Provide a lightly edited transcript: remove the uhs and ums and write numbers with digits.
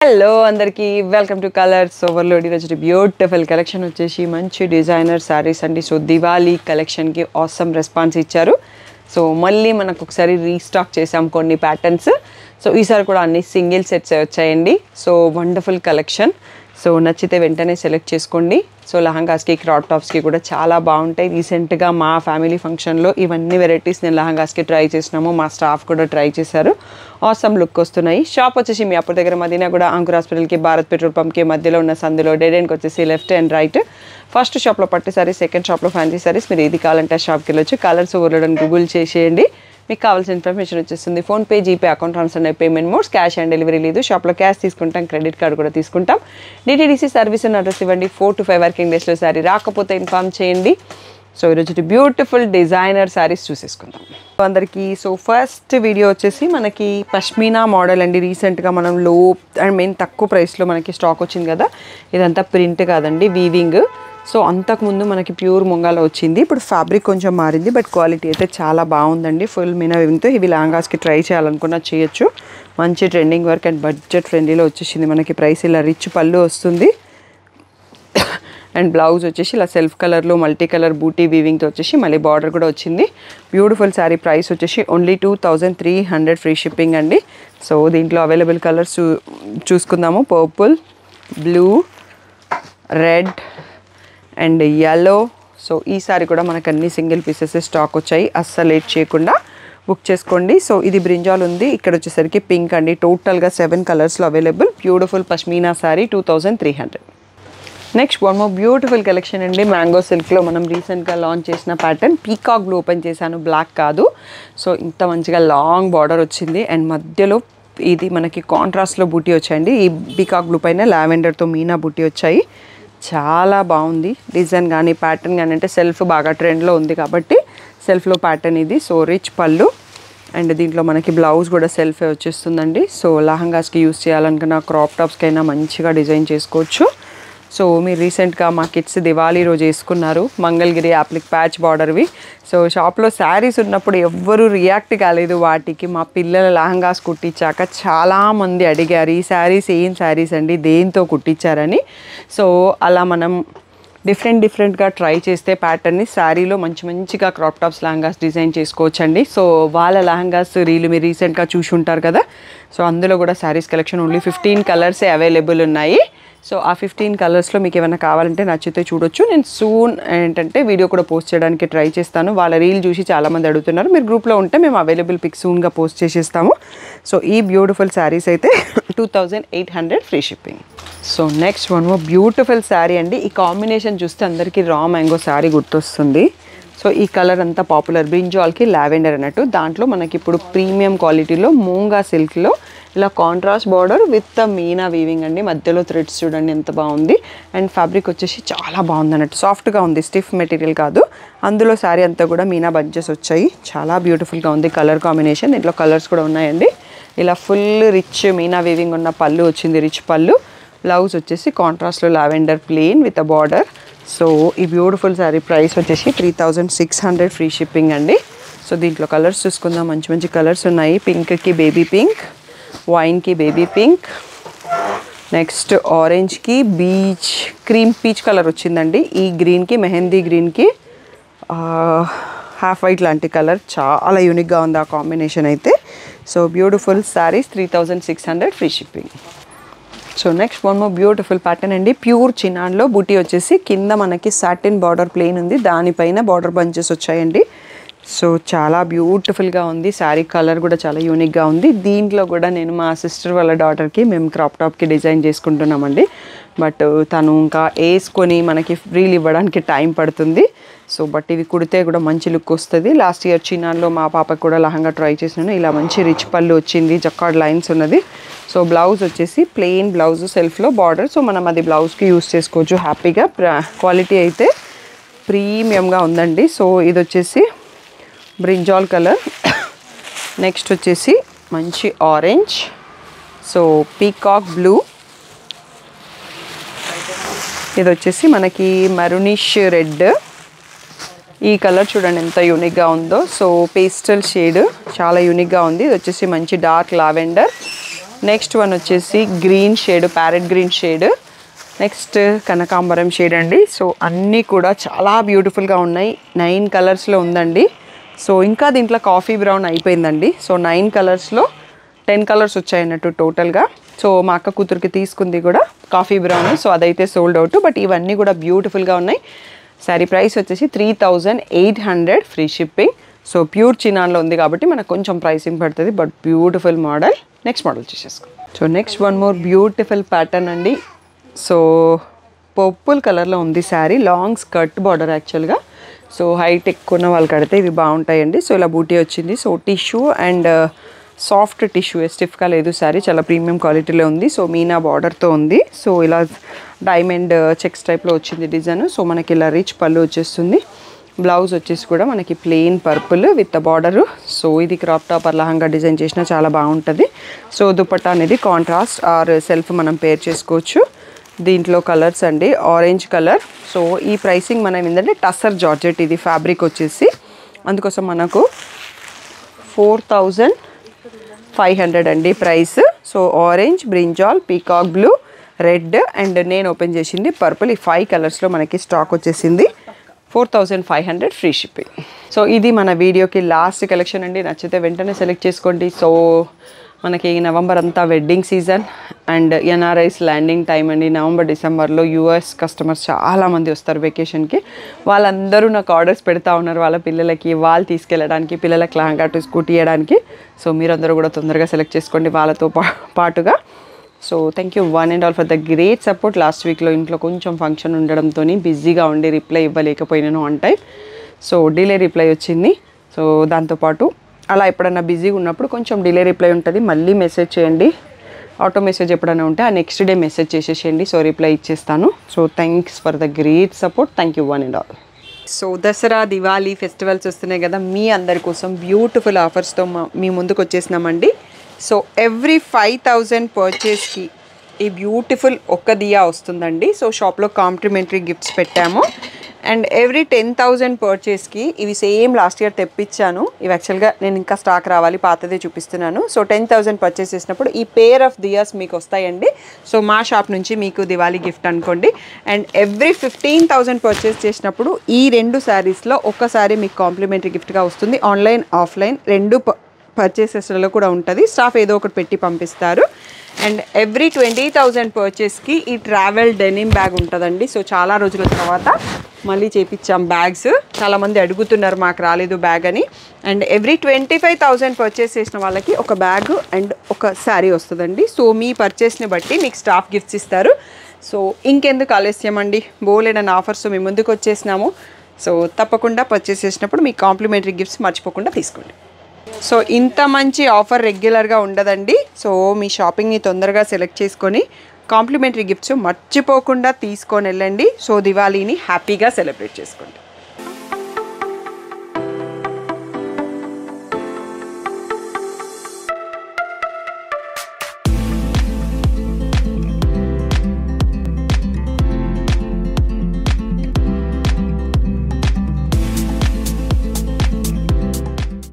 Hello అందరికీ welcome to colours overload. ఈరోజు beautiful collection వచ్చేసి మంచి డిజైనర్ శారీస్ అండి. సో దివాళీ కలెక్షన్కి ఆసమ్ రెస్పాన్స్ ఇచ్చారు. సో మళ్ళీ మనకు ఒకసారి రీస్టాక్ చేసాం కొన్ని ప్యాటర్న్స్. సో ఈసారి కూడా అన్ని సింగిల్ సెట్స్ వచ్చాయండి. So wonderful collection. సో నచ్చితే వెంటనే సెలెక్ట్ చేసుకోండి. సో లహంగాస్కి క్రాప్ టాప్స్కి కూడా చాలా బాగుంటాయి. రీసెంట్గా మా ఫ్యామిలీ ఫంక్షన్లో ఇవన్నీ వెరైటీస్ నేను లహంగాస్కి ట్రై చేసినాము. మా స్టాఫ్ కూడా ట్రై చేశారు. ఆసమ్ లుక్ వస్తున్నాయి. షాప్ వచ్చేసి మీ అప్పటి దగ్గర మదీనా కూడా అంకుర్ హాస్పిటల్కి భారత్ పెట్రోల్ పంప్కి మధ్యలో ఉన్న సందులో డెడ్ ఎండ్కి వచ్చేసి లెఫ్ట్ అండ్ రైట్. ఫస్ట్ షాప్లో పట్టు సారీస్, సెకండ్ షాప్లో ఫ్యాన్సీ సారీస్. మీరు ఏది కావాలంటే ఆ షాప్కి వెళ్ళొచ్చు. కలర్స్ ఓవర్లోడ్ గూగుల్ చేసేయండి. మీకు కావాల్సిన ఇన్ఫర్మేషన్ వచ్చేస్తుంది. ఫోన్పే, జీపే, అకౌంట్ ట్రాన్స్ఫర్ అనే payment modes. Cash on delivery లేదు. షాప్లో క్యాష్ తీసుకుంటాం, క్రెడిట్ కార్డు కూడా తీసుకుంటాం. డిటీడీసీ సర్వీస్ అడ్రస్ ఇవ్వండి. 4 to 5 వర్కింగ్ డేస్లో శారీ రాకపోతే ఇన్ఫార్మ్ చేయండి. సో ఈరోజు బ్యూటిఫుల్ డిజైనర్ శారీస్ చూసేసుకుందాం అందరికీ. సో ఫస్ట్ వీడియో వచ్చేసి మనకి పష్మీనా మోడల్ అండి. రీసెంట్గా మనం లో అండ్ మెయిన్ తక్కువ ప్రైస్లో మనకి స్టాక్ వచ్చింది కదా. ఇదంతా ప్రింట్ కాదండి, వీవింగ్. సో అంతకుముందు మనకి ప్యూర్ ముంగాలో వచ్చింది. ఇప్పుడు ఫ్యాబ్రిక్ కొంచెం మారింది, బట్ క్వాలిటీ అయితే చాలా బాగుందండి. ఫుల్ మీనా వీవింగ్తో ఇవి లహంగాస్కి ట్రై చేయాలనుకున్నా చేయొచ్చు. మంచి ట్రెండింగ్ వర్క్ అండ్ బడ్జెట్ ఫ్రెండ్లీలో వచ్చేసింది. మనకి ప్రైస్ ఇలా రిచ్ పళ్ళు వస్తుంది. అండ్ బ్లౌజ్ వచ్చేసి ఇలా సెల్ఫ్ కలర్లో మల్టీ కలర్ బూటీ వీవింగ్తో వచ్చేసి మళ్ళీ బార్డర్ కూడా వచ్చింది. బ్యూటిఫుల్ శారీ. ప్రైస్ వచ్చేసి ఓన్లీ 2300 ఫ్రీ షిప్పింగ్ అండి. సో దీంట్లో అవైలబుల్ కలర్స్ చూసుకుందాము. Purple, blue, red and yellow. So ఈ సారీ కూడా మనకు అన్ని సింగిల్ పీసెస్ స్టాక్ వచ్చాయి. అస్సలు లేట్ చేయకుండా బుక్ చేసుకోండి. సో ఇది బ్రింజాల్ ఉంది. ఇక్కడ వచ్చేసరికి పింక్ అండి. టోటల్గా 7 కలర్స్లో available. Beautiful pashmina sari 2300. Next one more beautiful collection అండి. మ్యాంగో సిల్క్లో మనం రీసెంట్గా లాంచ్ చేసిన ప్యాటర్న్. పీకాక్ బ్లూ ఓపెన్ చేశాను, బ్లాక్ కాదు. సో ఇంత మంచిగా లాంగ్ బార్డర్ వచ్చింది అండ్ మధ్యలో ఇది మనకి కాంట్రాస్ట్లో బూటీ వచ్చాయండి. ఈ పీకాక్ బ్లూ పైన లావెండర్తో మీనా బూటీ వచ్చాయి. చాలా బాగుంది డిజైన్ కానీ ప్యాటర్న్ కానీ. అంటే సెల్ఫ్ బాగా ట్రెండ్లో ఉంది కాబట్టి సెల్ఫ్లో ప్యాటర్న్ ఇది. సో రిచ్ పళ్ళు అండ్ దీంట్లో మనకి బ్లౌజ్ కూడా సెల్ఫే వచ్చేస్తుందండి. సో లహంగాస్కి యూస్ చేయాలనుకున్న క్రాప్ టాప్స్కైనా మంచిగా డిజైన్ చేసుకోవచ్చు. సో మీరు రీసెంట్గా మా కిడ్స్ దివాళీ రోజు వేసుకున్నారు మంగళగిరి యాప్లిక్ ప్యాచ్ బార్డర్వి. సో షాప్లో శారీస్ ఉన్నప్పుడు ఎవ్వరూ రియాక్ట్ కాలేదు వాటికి. మా పిల్లల లహంగాస్ కుట్టించాక చాలామంది అడిగారు, ఈ శారీస్ ఏం శారీస్ అండి, దేంతో కుట్టించారని. సో అలా మనం డిఫరెంట్గా ట్రై చేస్తే ప్యాటర్న్ని శారీలో మంచిగా క్రాప్ టాప్స్ లహంగాస్ డిజైన్ చేసుకోవచ్చండి. సో వాళ్ళ లహంగాస్ రీలు మీరు రీసెంట్గా చూసి ఉంటారు కదా. సో అందులో కూడా శారీస్ కలెక్షన్ ఓన్లీ 15 కలర్సే అవైలబుల్ ఉన్నాయి. సో ఆ 15 కలర్స్లో మీకు ఏమైనా కావాలంటే నచ్చితే చూడొచ్చు. నేను సూన్ ఏంటంటే వీడియో కూడా పోస్ట్ చేయడానికి ట్రై చేస్తాను. వాళ్ళ రీల్ చూసి చాలామంది అడుగుతున్నారు. మీరు గ్రూప్లో ఉంటే మేము అవైలబుల్ పిక్ సూన్గా పోస్ట్ చేసేస్తాము. సో ఈ బ్యూటిఫుల్ శారీస్ అయితే 2800 free shipping. So next one more beautiful sari అండి. ఈ కాంబినేషన్ చూస్తే అందరికీ రా మ్యాంగో శారీ గుర్తొస్తుంది. సో ఈ కలర్ అంతా పాపులర్. బ్రింజాల్కి లావెండర్ అన్నట్టు. దాంట్లో మనకి ఇప్పుడు ప్రీమియం క్వాలిటీలో మూంగా సిల్క్లో ఇలా contrast border with Meena weaving అండి. మధ్యలో థ్రెడ్స్ చూడండి ఎంత బాగుంది. అండ్ ఫ్యాబ్రిక్ వచ్చేసి చాలా బాగుంది అన్నట్టు, సాఫ్ట్గా ఉంది, స్టిఫ్ మెటీరియల్ కాదు. అందులో శారీ అంతా కూడా మీనా బంచెస్ వచ్చాయి. చాలా బ్యూటిఫుల్గా ఉంది కలర్ కాంబినేషన్. దీంట్లో కలర్స్ కూడా ఉన్నాయండి. ఇలా ఫుల్ రిచ్ మీనా వీవింగ్ ఉన్న పళ్ళు వచ్చింది, రిచ్ పళ్ళు. బ్లౌజ్ వచ్చేసి కాంట్రాస్ట్లో lavender plain with a border. So ఈ బ్యూటిఫుల్ శారీ ప్రైస్ వచ్చేసి 3600 ఫ్రీ షిప్పింగ్ అండి. సో దీంట్లో కలర్స్ చూసుకుందాం. మంచి కలర్స్ ఉన్నాయి. పింక్కి బేబీ పింక్, వైన్కి బేబీ పింక్, నెక్స్ట్ ఆరెంజ్కి బీచ్ క్రీమ్ పీచ్ కలర్ వచ్చిందండి. ఈ గ్రీన్కి మెహందీ గ్రీన్కి హాఫ్ వైట్ లాంటి కలర్. చాలా యూనిక్గా ఉంది ఆ కాంబినేషన్ అయితే. So beautiful saris 3600 free shipping. So next one more beautiful pattern అండి. ప్యూర్ చినాన్లో బూటీ వచ్చేసి కింద మనకి సాటిన్ బార్డర్ ప్లెయిన్ ఉంది, దానిపైన బార్డర్ బంచెస్ వచ్చాయండి. సో చాలా బ్యూటిఫుల్గా ఉంది. శారీ కలర్ కూడా చాలా యూనిక్గా ఉంది. దీంట్లో కూడా నేను మా సిస్టర్ వాళ్ళ డాటర్కి మేము క్రాప్ టాప్కి డిజైన్ చేసుకుంటున్నామండి. బట్ తను ఇంకా వేసుకొని మనకి ఫ్రీలు ఇవ్వడానికి టైం పడుతుంది. సో బట్ ఇవి కుడితే కూడా మంచి లుక్ వస్తుంది. లాస్ట్ ఇయర్ చినాన్లో మా పాపకు కూడా లహంగా ట్రై చేసినాను. ఇలా మంచి రిచ్ పళ్ళు వచ్చింది, జక్కార్డ్ లైన్స్ ఉన్నది. సో బ్లౌజ్ వచ్చేసి ప్లెయిన్ బ్లౌజ్ సెల్ఫ్లో బార్డర్. సో మనం అది బ్లౌజ్కి యూస్ చేసుకోవచ్చు హ్యాపీగా. క్వాలిటీ అయితే ప్రీమియంగా ఉందండి. సో ఇది వచ్చేసి బ్రింజాల్ కలర్. నెక్స్ట్ వచ్చేసి మంచి ఆరెంజ్, సో పీకాక్ బ్లూ. ఇది వచ్చేసి మనకి మరూనిష్ రెడ్. ఈ కలర్ చూడండి ఎంత యూనిక్గా ఉందో. సో పేస్టల్ షేడ్ చాలా యూనిక్గా ఉంది. ఇది వచ్చేసి మంచి డార్క్ లావెండర్ నెక్స్ట్ వన్ వచ్చేసి green shade, parrot green shade. Next కనకాంబరం షేడ్ అండి. సో అన్నీ కూడా చాలా బ్యూటిఫుల్గా ఉన్నాయి. 9 కలర్స్లో ఉందండి. సో ఇంకా దీంట్లో కాఫీ బ్రౌన్ అయిపోయిందండి. సో 9 కలర్స్లో 10 కలర్స్ వచ్చాయన్నట్టు టోటల్గా. సో మా అక్క కూతురికి తీసుకుంది కూడా కాఫీ బ్రౌన్. సో అదైతే సోల్డ్ అవుట్. బట్ ఇవన్నీ కూడా బ్యూటిఫుల్గా ఉన్నాయి. శారీ ప్రైస్ వచ్చేసి 3800 ఫ్రీ షిప్పింగ్. సో ప్యూర్ చినాన్లో ఉంది కాబట్టి మనకు కొంచెం ప్రైసింగ్ పడుతుంది. But beautiful model. Next model చూసేసుకో. So next one more beautiful pattern అండి. సో పర్పుల్ కలర్లో ఉంది శారీ. లాంగ్ స్కర్ట్ బార్డర్ యాక్చువల్గా. సో హైట్ ఎక్కువ ఉన్న వాళ్ళు కడితే ఇవి బాగుంటాయండి. సో ఇలా బూటీ వచ్చింది. So tissue and soft tissue, స్టిఫ్గా లేదు శారీ, చాలా ప్రీమియం క్వాలిటీలో ఉంది. సో మీనా బార్డర్తో ఉంది. సో ఇలా డైమండ్ చెక్స్ టైప్లో వచ్చింది డిజైన్. సో మనకి ఇలా రిచ్ పళ్ళు వచ్చేస్తుంది. బ్లౌజ్ వచ్చేసి కూడా మనకి plain purple with border. So ఇది crop top or lehenga design చేసినా చాలా బాగుంటుంది. సో దుపట్టా అనేది కాంట్రాస్ట్ ఆర్ సెల్ఫ్ మనం పేర్ చేసుకోవచ్చు. దీంట్లో కలర్స్ అండి, ఆరెంజ్ కలర్. సో ఈ ప్రైసింగ్ మనం ఏంటంటే టస్సర్ జార్జెట్ ఇది ఫ్యాబ్రిక్ వచ్చేసి, అందుకోసం మనకు 4500 అండి price. So orange, brinjal, peacock blue, red and నేను ఓపెన్ చేసింది పర్పుల్. ఈ 5 కలర్స్లో మనకి స్టాక్ వచ్చేసింది. 4500 ఫ్రీ షిప్పింగ్. సో ఇది మన వీడియోకి లాస్ట్ కలెక్షన్ అండి. నచ్చితే వెంటనే సెలెక్ట్ చేసుకోండి. సో మనకి నవంబర్ అంతా wedding season and NRIs landing time అండి. నవంబర్ డిసెంబర్లో యూఎస్ కస్టమర్స్ చాలామంది వస్తారు వెకేషన్కి. వాళ్ళందరూ నాకు ఆర్డర్స్ పెడతా ఉన్నారు వాళ్ళ పిల్లలకి, వాళ్ళు తీసుకెళ్ళడానికి, పిల్లలకి లహంగా టు స్కూటీ ఇవ్వడానికి. సో మీరందరూ కూడా తొందరగా సెలెక్ట్ చేసుకోండి వాళ్ళతో పాటుగా. So thank you one and all for the great support. Last వీక్లో ఇంట్లో కొంచెం ఫంక్షన్ ఉండడంతో బిజీగా ఉండి రిప్లై ఇవ్వలేకపోయినాను on time. So delay reply వచ్చింది. సో దాంతోపాటు అలా ఎప్పుడన్నా బిజీగా ఉన్నప్పుడు కొంచెం డిలే రిప్లై ఉంటుంది. మళ్ళీ మెసేజ్ చేయండి. ఆటో మెసేజ్ ఎప్పుడైనా ఉంటే ఆ నెక్స్ట్ డే మెసేజ్ చేసేసేయండి. సో రిప్లై ఇచ్చేస్తాను. So thanks for the great support. Thank you one and all. So Dasara, Diwali festivals వస్తున్నాయి కదా, మీ అందరి కోసం బ్యూటిఫుల్ ఆఫర్స్తో మీ ముందుకు వచ్చేసినామండి. సో ఎవ్రీ 5000 పర్చేస్కి ఈ బ్యూటిఫుల్ ఒక్క దియా వస్తుందండి. సో షాప్లో కాంప్లిమెంటరీ గిఫ్ట్స్ పెట్టాము. అండ్ ఎవ్రీ 10,000 పర్చేస్కి ఇవి సేమ్ లాస్ట్ ఇయర్ తెప్పించాను. ఇవి యాక్చువల్గా నేను ఇంకా స్టాక్ రావాలి, పాతదే చూపిస్తున్నాను. సో 10,000 పర్చేస్ చేసినప్పుడు ఈ పేర్ ఆఫ్ దియాస్ మీకు వస్తాయండి. సో మా షాప్ నుంచి మీకు దివాళీ గిఫ్ట్ అనుకోండి. అండ్ ఎవ్రీ 15,000 పర్చేస్ చేసినప్పుడు ఈ 2 శారీస్లో ఒక్కసారి మీకు కాంప్లిమెంటరీ గిఫ్ట్గా వస్తుంది. ఆన్లైన్, ఆఫ్లైన్ 2 పర్చేసెస్లో కూడా ఉంటుంది. స్టాఫ్ ఏదో ఒకటి పెట్టి పంపిస్తారు. అండ్ ఎవ్రీ 20,000 పర్చేస్కి ఈ ట్రావెల్ డెనిమ్ బ్యాగ్ ఉంటుందండి. సో చాలా రోజుల తర్వాత మళ్ళీ చేపించాం బ్యాగ్స్. చాలామంది అడుగుతున్నారు మాకు రాలేదు బ్యాగ్ అని. అండ్ ఎవ్రీ 25,000 పర్చేస్ చేసిన వాళ్ళకి ఒక బ్యాగ్ అండ్ ఒక శారీ వస్తుందండి. సో మీ పర్చేస్ని బట్టి మీకు స్టాఫ్ గిఫ్ట్స్ ఇస్తారు. సో ఇంకెందుకు ఆలస్యం అండి, బోలెడన్ ఆఫర్స్ మీ ముందుకు వచ్చేసినాము. సో తప్పకుండా పర్చేస్ చేసినప్పుడు మీ కాంప్లిమెంటరీ గిఫ్ట్స్ మర్చిపోకుండా తీసుకోండి. సో ఇంత మంచి ఆఫర్ రెగ్యులర్గా ఉండదండి. సో మీ షాపింగ్ని తొందరగా సెలెక్ట్ చేసుకొని కాంప్లిమెంటరీ గిఫ్ట్స్ మర్చిపోకుండా తీసుకొని వెళ్ళండి. సో దివాళీని హ్యాపీగా సెలబ్రేట్ చేసుకోండి.